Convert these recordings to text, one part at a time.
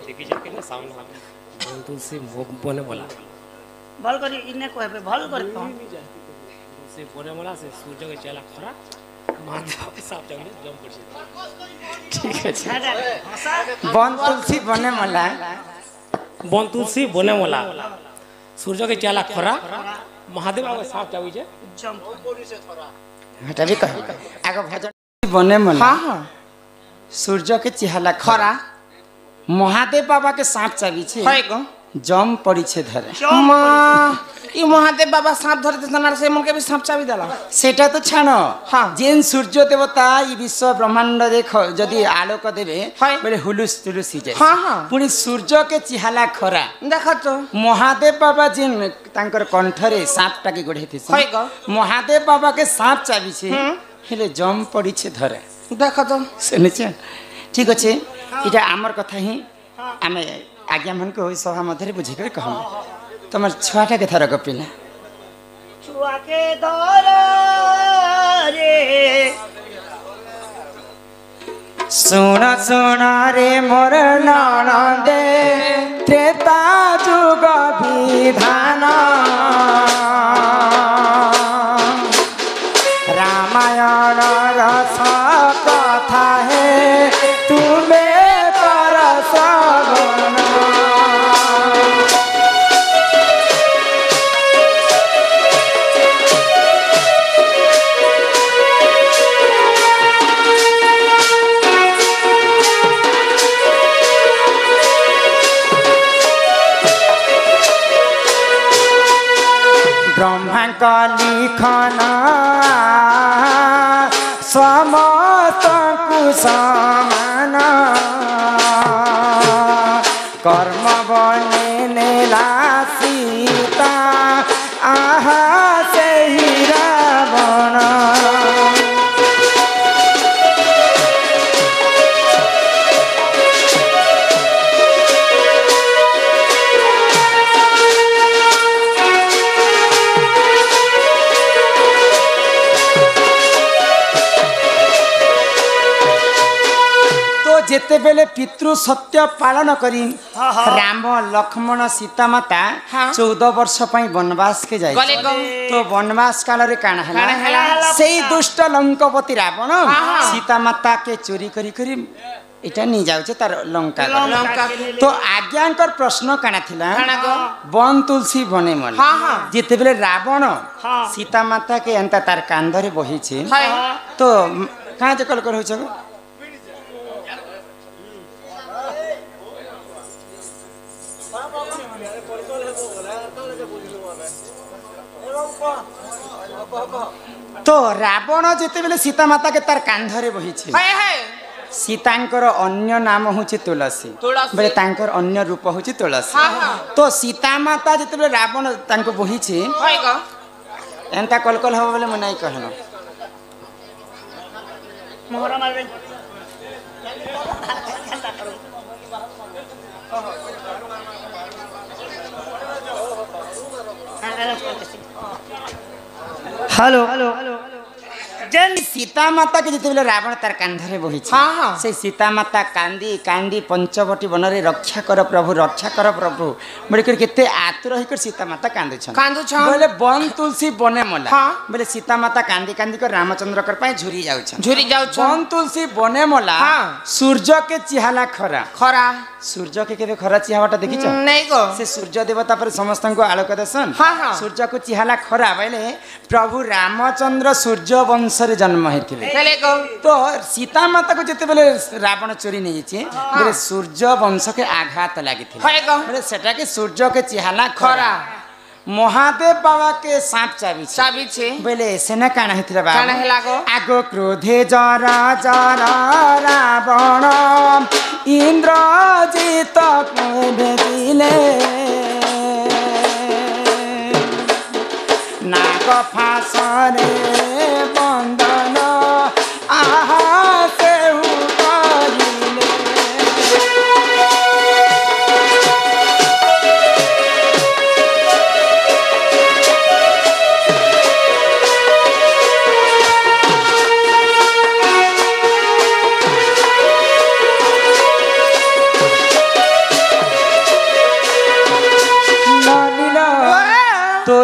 देखी जाके ना सामने वाला तुलसी बने बोला भल करी इन्हें कहबे भल कर कौन से बने बोला से सूर्य के चला खरा महादेव साफ जंगल जम पड़ ठीक है बन तुलसी बने मला बन तुलसी बने बोला सूर्य के चला खरा महादेव आगे साफ जावी जे जम हटा भी कह आगे भजन बने मला हां सूर्य के चिहाला खरा महादेव बाबा के सांप चाबी छे है गो जम पड़ी छे धरे ई महादेव बाबा सांप धरते तनार से मन के भी सांप चाबी देला सेटा तो छानो हां जेन सूर्य देवता ई विश्व ब्रह्मांड देखो जदी आलोक देबे बोले हुलुस तुलुस ही जाय हां हां पुनी सूर्य के चिहाला खरा देखा तो महादेव बाबा जेन तांकर कंठरे सांप टाके गढेथि है गो महादेव बाबा के सांप चाबी छे हेले जम पड़ी छे धरे देखा तो सुने छे ठीक अछि इटा आमर कथा ही आमे आज्ञा मन को सभा मध्य बुझे कर कहम तमर छुआटा के थर गपिला छुआ के धर रे सुन सुन रे मोर ननदे त्रेता जुग विधान रामायण रस कथा है तुम्हें कर श्रवण ब्रह्मा का लिखन समस्त कुसमान कर्म बने नेला सीता आहा से ही रावण जेते बेले पितृ सत्य पालन करी राम लक्ष्मण सीता माता 14 वर्ष पई वनवास के जाय तो वनवास काल रे काना हला सेई दुष्ट लंकापति रावण सीता माता के चोरी करी करी इटा नहीं जाउ छे तार लंका तो आज्ञांकर प्रश्न काना थिला वन तुलसी बने मन जेते बेले रावण सीता माता के अंता तार कांधरे बही छे तो कहां जे कल कर होय छ तो रावण जेते बेले सीता माता के तार कांधरे बही छे सीतांकर अन्य नाम होची तुलसी बेले तांकर अन्य रूप होची तुलसी तो सीता माता जेते बेले रावण तांको बही छे एंता कलकल हो बोले मनाई कहनो मोहरा मारबे हेलो जेन सीता माता के जेते बेले रावण तार कांधरे बही छे से सीता माता कांदी कांदी पंचवटी वन रे रक्षा कर प्रभु बोले कर केते आतुर होई कर सीता माता कांदु छन बोले वन तुलसी बने मला बोले सीता माता कांदी कांदी कर रामचंद्र कर पय झुरी जाउ छन वन तुलसी बने मला सूर्य के चिहाला खरा सूर्य के केबे खरा चिहावाटा देखि छ नहीं गो से सूर्य देवता पर समस्त को आलोक दर्शन सूर्य को चिहाला खरा बोले प्रभु रामचंद्र सूर्य वंश रे जन्म हेतिले तो सीता माता को जेते बेले रावण चोरी नहीं छी बेले सूर्य वंश के आघात लागिथिले बोले सेटा के सूर्य के चिहाला खरा महादेव बाबा के सांप चाबी छे बोले सेना काना हेतिला बाबा काना हेला गो आगो क्रोधे जरा जरा रावण इंद्रजित भेजिले नाग फासरे बंदन आहा से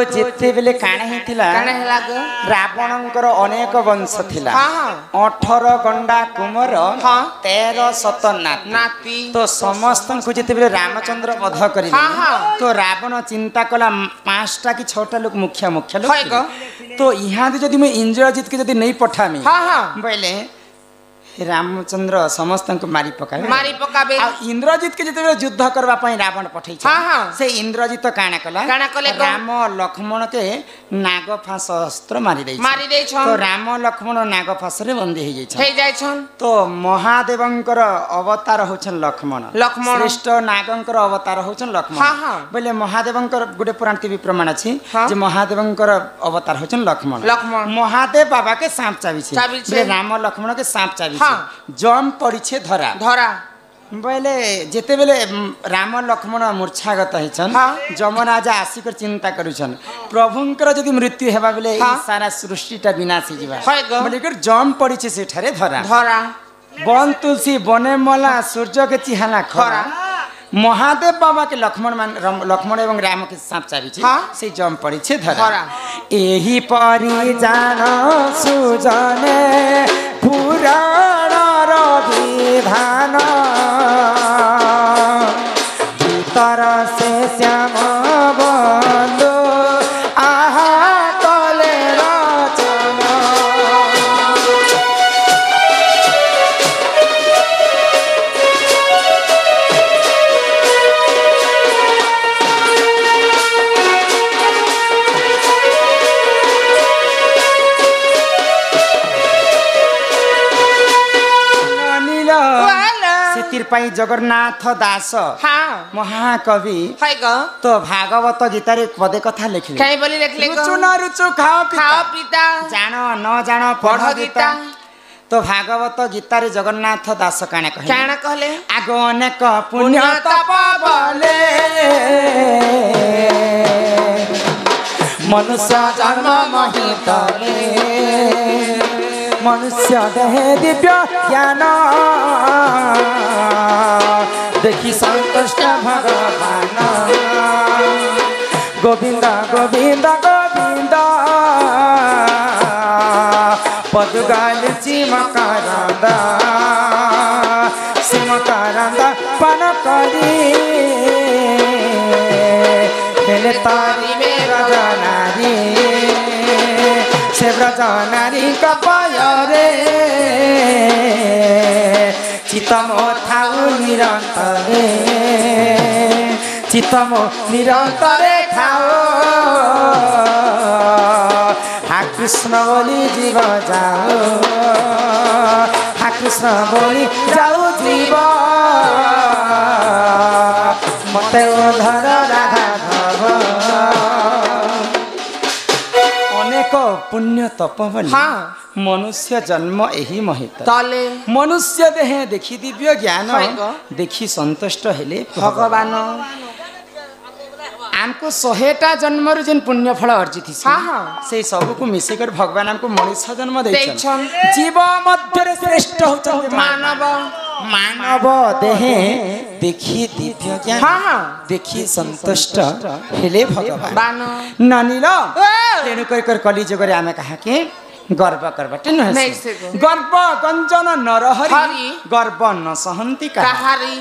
जेते बेले काणे हिथिला काना है लाग रावणंकर अनेक वंश थिला हाँ, हाँ। 18 गंडा कुमर हाँ। 13 सतनाथ नाती तो समस्त को जेते बेले रामचंद्र वध करिले हाँ, हाँ। तो रावण चिंता कला 5टा कि 6टा लोग मुखिया मुखिया लोग है थे। गो। तो यहाँ जदि मैं इंद्रजित के जदि नहीं पठामी हाँ हाँ बोले रामचंद्र समस्त को मारी पकाए मारी पकाबे आ इंद्रजित के जते युद्ध करबा पई रावण पठै छ हाँ, हाँ। से इंद्रजित काना कला काना कले गो। राम लक्ष्मण के नाग फांस अस्त्र मारी दै मारी दै छन्। तो राम लक्ष्मण नाग फांस रे बंदी हो जाय छ થઈ જાય छन् तो महादेवंकर अवतार होछन लक्ष्मण लक्ष्मण। श्रेष्ठ नागंकर अवतार होछन लक्ष्मण हाँ, हाँ। बोले महादेवंकर गुटे पुराण टीवी प्रमाण अछि हाँ। जे महादेवंकर अवतार होछन लक्ष्मण लक्ष्मण। महादेव बाबा के सांप चाबी छै चाबी छै। बोले राम लक्ष्मण के सांप चाबी छै हाँ। जम पड़ी छे धरा धरा बोले जेते बेले राम लक्ष्मण मूर्छागत हैछन हाँ। जमराजा आसिकर चिंता करूछन प्रभुंकर जदि मृत्यु हेबा बेले ई हाँ। सारा सृष्टिटा विनाश हिजिबा है गो। बोले कर जम पड़ी छे सेठारे धरा धरा वन तुलसी बने मला सूर्य के चिहाना खरा महादेव बाबा के लक्ष्मण एवं राम के सांप चाबी छे हाँ। से जम पड़ी छे धरा धरा। एही परि जान सुजने पुराण र विधान भीतर से श्याम बंधु आहा कले रचना नील वाला से पाई जगन्नाथ दास हाँ महाकवि है गो तो भागवत गीतारे पदे कथा लिखले काई बोली लेखले गो रुचु न रुचु खाओ खाओ पिता पिता जान न जान पढ़ पढ़ गीता गीता तो भागवत गीतारे जगन्नाथ दास काने कहले काना कहले आगो अनेक पुण्य तप बले मनुष्य जन्म महितले मनुष्य देह दिव्य ज्ञान देखि संतुष्ट भगवान गोविंद गोविंद गोविंद पदुगाल चिमकरंद सिमकरंद पन करी हेले तारी मेरा नारी से व्रज नारी कपाय रे चितमो थाउ निरंतरे चितमो निरंतरे थाओ हा कृष्ण बोली जीव जाओ हा कृष्ण बोली जाओ जीव मते उधर राधा अनेक पुण्य तप बली हाँ। मनुष्य जन्म एही महित तले मनुष्य देह देखि दिव्य ज्ञान है गो। देखि संतुष्ट हेले भगवान आमको 100टा जन्म रु जेन पुण्य फल अर्जित हाँ, हाँ। से सब को मिसे कर भगवान हमको मनुष्य जन्म दैछन्। दैछन् जीव मध्य श्रेष्ठ होचन मानव मानव देह देखि दिव्य ज्ञान हाँ, हाँ। देखि संतुष्ट हेले भगवान बान नानील तेणु कर कली जगरे आमे कहा के गर्व करबाटे नहीं नहे से गो। गर्व गंजन नरहरि हरि। गर्व न सहन्ति कहा कहारी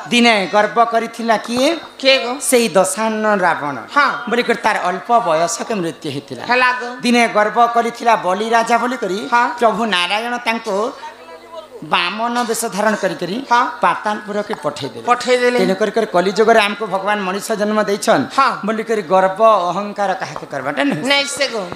दिने गर्व करिथिला किए के गो सेई दशान्न रावण हाँ। बोली कर तार अल्प बयस के मृत्यु हेतिला हेला गो दिने गर्व करिथिला बलि राजा बोली करी हाँ। प्रभु नारायण तांको बामन वेश धारण करी हाँ। पातालपुर के पठै देले पठै देले तेणु कर कलिजुगर आमको भगवान मनुष्य जन्म दैछन् हाँ। बोली कर गर्व अहंकार काहे के करबाटे नहीं नहीं से गो